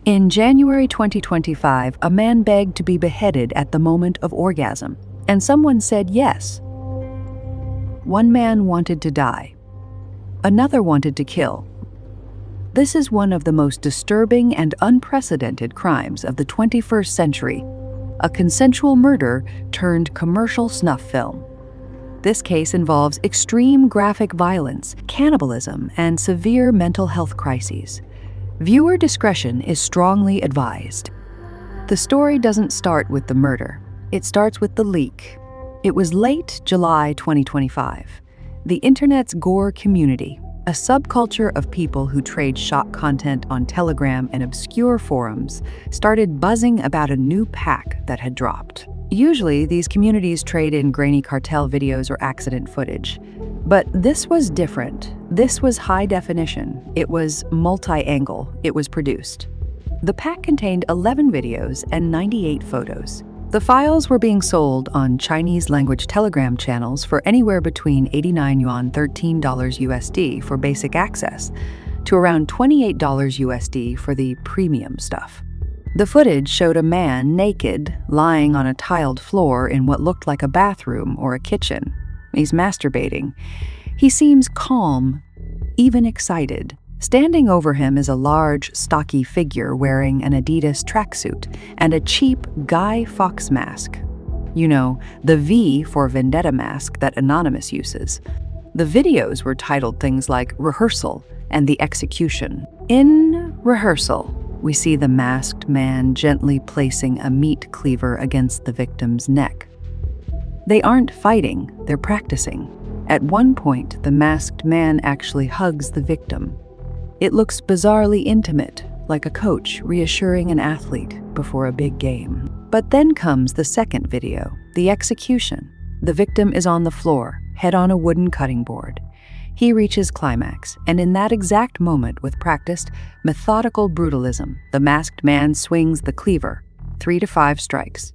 In January 2025, a man begged to be beheaded at the moment of orgasm, and someone said yes. One man wanted to die. Another wanted to kill. This is one of the most disturbing and unprecedented crimes of the 21st century, a consensual murder turned commercial snuff film. This case involves extreme graphic violence, cannibalism, and severe mental health crises. Viewer discretion is strongly advised. The story doesn't start with the murder. It starts with the leak. It was late July 2025. The internet's gore community, a subculture of people who trade shock content on Telegram and obscure forums, started buzzing about a new pack that had dropped. Usually, these communities trade in grainy cartel videos or accident footage. But this was different. This was high definition. It was multi-angle. It was produced. The pack contained 11 videos and 98 photos. The files were being sold on Chinese-language Telegram channels for anywhere between 89 yuan $13 USD for basic access to around $28 USD for the premium stuff. The footage showed a man naked, lying on a tiled floor in what looked like a bathroom or a kitchen. He's masturbating. He seems calm, even excited. Standing over him is a large, stocky figure wearing an Adidas tracksuit and a cheap Guy Fawkes mask. You know, the V for Vendetta mask that Anonymous uses. The videos were titled things like Rehearsal and The Execution. In Rehearsal, we see the masked man gently placing a meat cleaver against the victim's neck. They aren't fighting, they're practicing. At one point, the masked man actually hugs the victim. It looks bizarrely intimate, like a coach reassuring an athlete before a big game. But then comes the second video, The Execution. The victim is on the floor, head on a wooden cutting board. He reaches climax, and in that exact moment, with practiced, methodical brutalism, the masked man swings the cleaver, 3 to 5 strikes.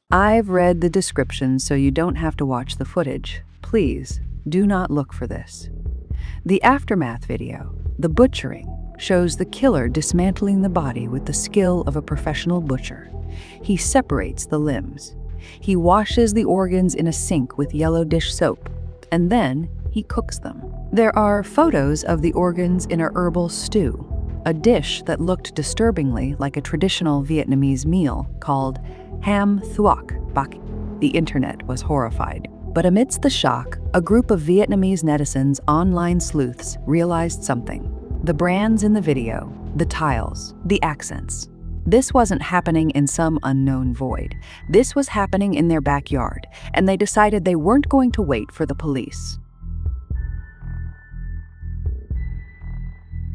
I've read the description, so you don't have to watch the footage. Please, do not look for this. The aftermath video, the butchering, shows the killer dismantling the body with the skill of a professional butcher. He separates the limbs. He washes the organs in a sink with yellow dish soap, and then he cooks them. There are photos of the organs in a herbal stew, a dish that looked disturbingly like a traditional Vietnamese meal called ham thuoc bak. The internet was horrified. But amidst the shock, a group of Vietnamese netizens, online sleuths, realized something. The brands in the video, the tiles, the accents. This wasn't happening in some unknown void. This was happening in their backyard, and they decided they weren't going to wait for the police.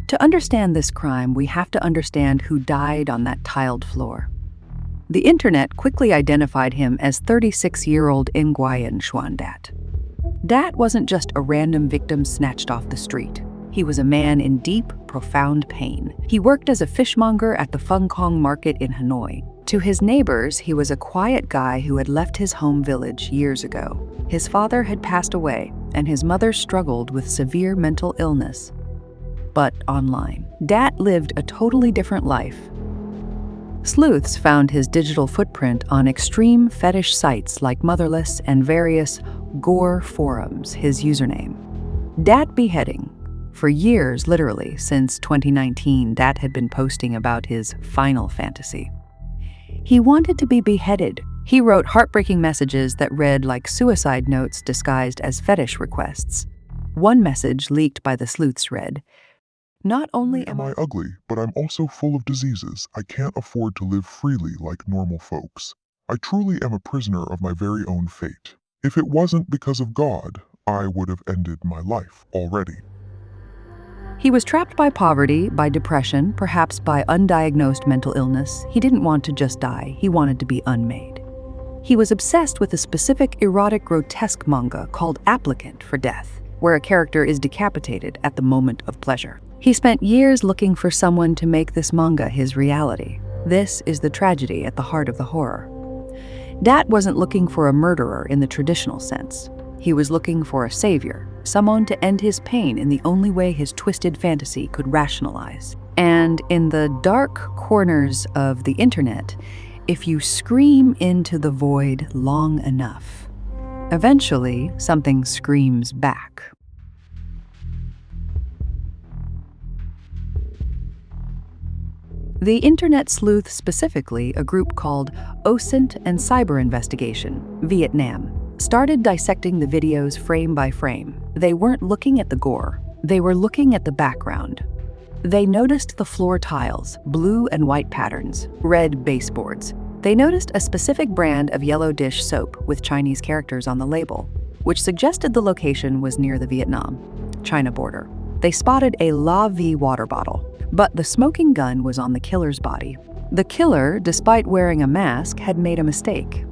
To understand this crime, we have to understand who died on that tiled floor. The internet quickly identified him as 36-year-old Nguyễn Xuân Đạt. Dat wasn't just a random victim snatched off the street. He was a man in deep, profound pain. He worked as a fishmonger at the Phung Cong market in Hanoi. To his neighbors, he was a quiet guy who had left his home village years ago. His father had passed away, and his mother struggled with severe mental illness. But online, Dat lived a totally different life. Sleuths found his digital footprint on extreme fetish sites like Motherless and various gore forums, his username. Dat beheading. For years, literally, since 2019, Dat had been posting about his final fantasy. He wanted to be beheaded. He wrote heartbreaking messages that read like suicide notes disguised as fetish requests. One message leaked by the sleuths read, "Not only am I ugly, but I'm also full of diseases. I can't afford to live freely like normal folks. I truly am a prisoner of my very own fate. If it wasn't because of God, I would have ended my life already." He was trapped by poverty, by depression, perhaps by undiagnosed mental illness. He didn't want to just die. He wanted to be unmade. He was obsessed with a specific erotic grotesque manga called Applicant for Death. where a character is decapitated at the moment of pleasure. He spent years looking for someone to make this manga his reality. This is the tragedy at the heart of the horror. Dat wasn't looking for a murderer in the traditional sense. He was looking for a savior, someone to end his pain in the only way his twisted fantasy could rationalize. And in the dark corners of the internet, if you scream into the void long enough, eventually something screams back. The internet sleuth, specifically a group called OSINT and Cyber Investigation, Vietnam, started dissecting the videos frame by frame. They weren't looking at the gore, they were looking at the background. They noticed the floor tiles, blue and white patterns, red baseboards. They noticed a specific brand of yellow dish soap with Chinese characters on the label, which suggested the location was near the Vietnam-China border. They spotted a La Vie water bottle, but the smoking gun was on the killer's body. The killer, despite wearing a mask, had made a mistake.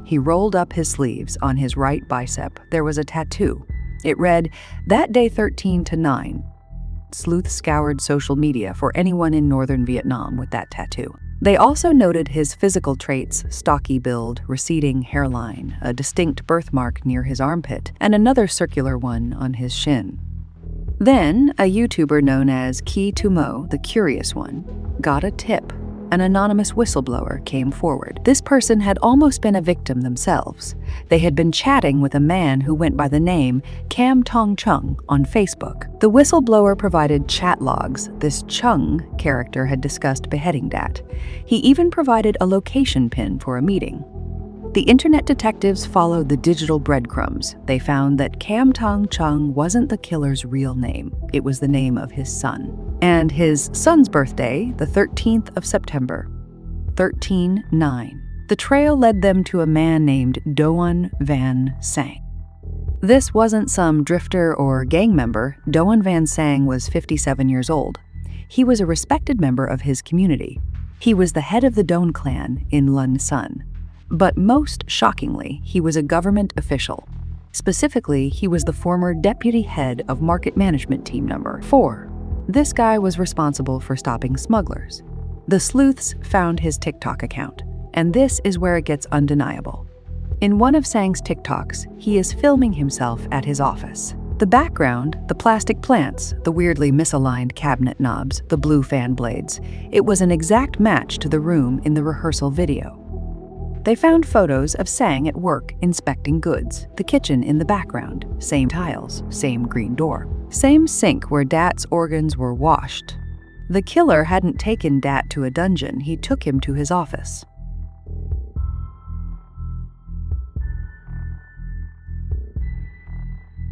He rolled up his sleeves. On his right bicep, there was a tattoo. It read, "That day 13 to 9. Sleuth scoured social media for anyone in northern Vietnam with that tattoo. They also noted his physical traits: stocky build, receding hairline, a distinct birthmark near his armpit, and another circular one on his shin. Then, a YouTuber known as Key to Mo, the Curious One, got a tip. An anonymous whistleblower came forward. This person had almost been a victim themselves. They had been chatting with a man who went by the name Cam Tong Chung on Facebook. The whistleblower provided chat logs. This Chung character had discussed beheading Dat. He even provided a location pin for a meeting. The internet detectives followed the digital breadcrumbs. They found that Cam Tong Chung wasn't the killer's real name. It was the name of his son. And his son's birthday, the 13th of September, 13-9. The trail led them to a man named Đoàn Văn Sáng. This wasn't some drifter or gang member. Đoàn Văn Sáng was 57 years old. He was a respected member of his community. He was the head of the Don clan in Lạng Sơn. But most shockingly, he was a government official. Specifically, he was the former deputy head of Market Management Team Number 4. This guy was responsible for stopping smugglers. The sleuths found his TikTok account, and this is where it gets undeniable. In one of Sang's TikToks, he is filming himself at his office. The background, the plastic plants, the weirdly misaligned cabinet knobs, the blue fan blades, it was an exact match to the room in the rehearsal video. They found photos of Sang at work inspecting goods, the kitchen in the background, same tiles, same green door, same sink where Dat's organs were washed. The killer hadn't taken Dat to a dungeon, he took him to his office.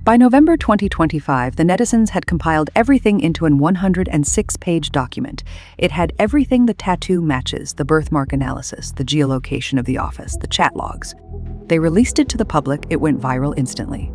By November 2025, the netizens had compiled everything into an 106-page document. It had everything the tattoo matches, the birthmark analysis, the geolocation of the office, the chat logs. They released it to the public. It went viral instantly.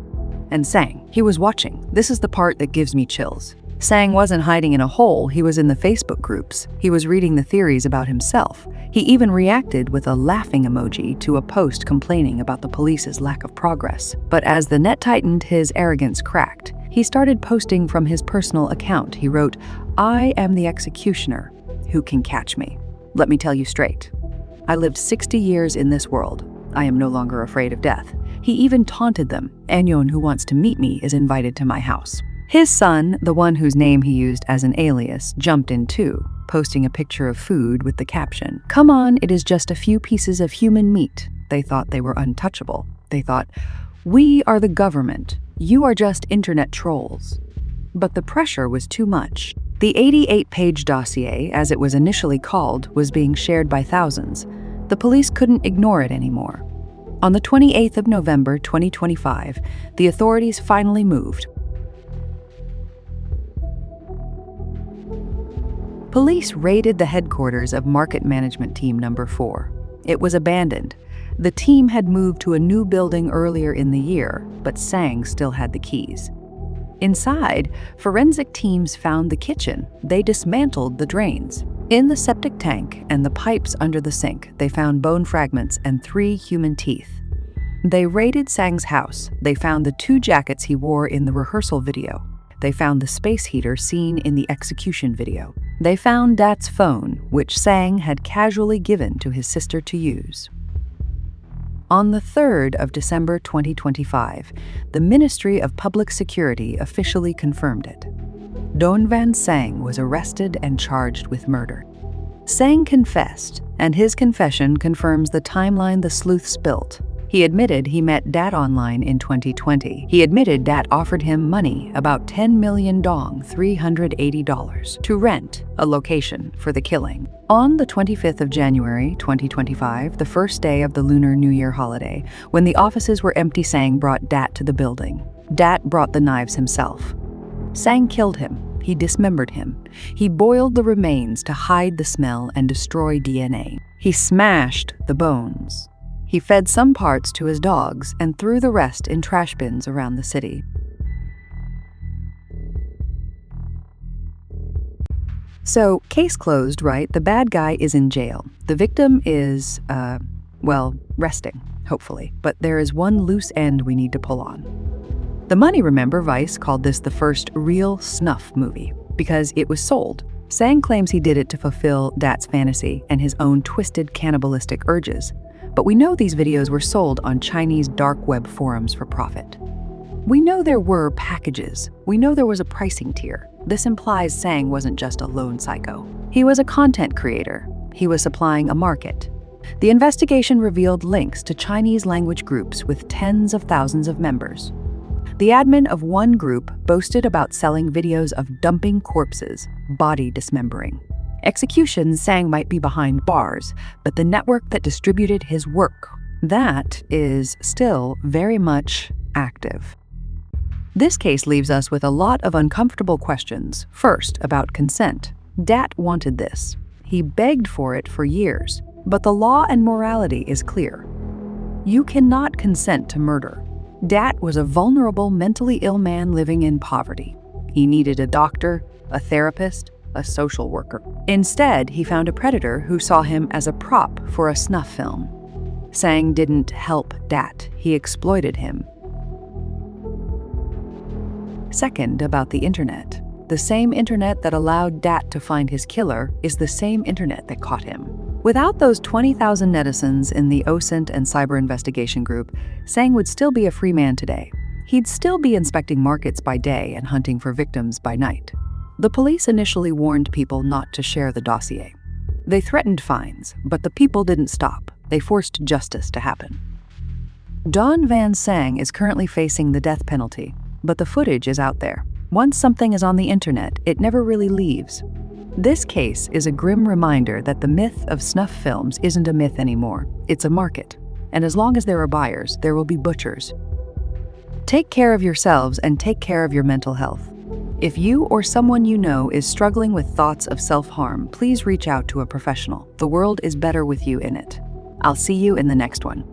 And Sang, he was watching. This is the part that gives me chills. Sang wasn't hiding in a hole, he was in the Facebook groups. He was reading the theories about himself. He even reacted with a laughing emoji to a post complaining about the police's lack of progress. But as the net tightened, his arrogance cracked. He started posting from his personal account. He wrote, "I am the executioner. Who can catch me? Let me tell you straight. I lived 60 years in this world. I am no longer afraid of death." He even taunted them. "Anyone who wants to meet me is invited to my house." His son, the one whose name he used as an alias, jumped in too, posting a picture of food with the caption, "Come on, it is just a few pieces of human meat." They thought they were untouchable. They thought, "We are the government. You are just internet trolls." But the pressure was too much. The 88-page dossier, as it was initially called, was being shared by thousands. The police couldn't ignore it anymore. On the 28th of November 2025, the authorities finally moved. Police raided the headquarters of Market Management Team Number 4. It was abandoned. The team had moved to a new building earlier in the year, but Sang still had the keys. Inside, forensic teams found the kitchen. They dismantled the drains. In the septic tank and the pipes under the sink, they found bone fragments and 3 human teeth. They raided Sang's house. They found the 2 jackets he wore in the rehearsal video. They found the space heater seen in the execution video. They found Dat's phone, which Sang had casually given to his sister to use. On the 3rd of December 2025, the Ministry of Public Security officially confirmed it. Đoàn Văn Sáng was arrested and charged with murder. Sang confessed, and his confession confirms the timeline the sleuths built. He admitted he met Dat online in 2020. He admitted Dat offered him money, about 10 million dong, $380, to rent a location for the killing. On the 25th of January 2025, the first day of the Lunar New Year holiday, when the offices were empty, Sang brought Dat to the building. Dat brought the knives himself. Sang killed him. He dismembered him. He boiled the remains to hide the smell and destroy DNA. He smashed the bones. He fed some parts to his dogs and threw the rest in trash bins around the city. So, case closed, right? The bad guy is in jail. The victim is, resting, hopefully. But there is one loose end we need to pull on. The Money, remember, Vice called this the first real snuff movie because it was sold. Sang claims he did it to fulfill Dat's fantasy and his own twisted cannibalistic urges. But we know these videos were sold on Chinese dark web forums for profit. We know there were packages. We know there was a pricing tier. This implies Sang wasn't just a lone psycho. He was a content creator. He was supplying a market. The investigation revealed links to Chinese language groups with tens of thousands of members. The admin of one group boasted about selling videos of dumping corpses, body dismembering. Executions, Sang might be behind bars, but the network that distributed his work, that is still very much active. This case leaves us with a lot of uncomfortable questions. First, about consent. Dat wanted this. He begged for it for years, but the law and morality is clear. You cannot consent to murder. Dat was a vulnerable, mentally ill man living in poverty. He needed a doctor, a therapist, a social worker. Instead, he found a predator who saw him as a prop for a snuff film. Sang didn't help Dat, he exploited him. Second, about the internet. The same internet that allowed Dat to find his killer is the same internet that caught him. Without those 20,000 netizens in the OSINT and cyber investigation group, Sang would still be a free man today. He'd still be inspecting markets by day and hunting for victims by night. The police initially warned people not to share the dossier. They threatened fines, but the people didn't stop. They forced justice to happen. Đoàn Văn Sáng is currently facing the death penalty, but the footage is out there. Once something is on the internet, it never really leaves. This case is a grim reminder that the myth of snuff films isn't a myth anymore. It's a market. And as long as there are buyers, there will be butchers. Take care of yourselves and take care of your mental health. If you or someone you know is struggling with thoughts of self-harm, please reach out to a professional. The world is better with you in it. I'll see you in the next one.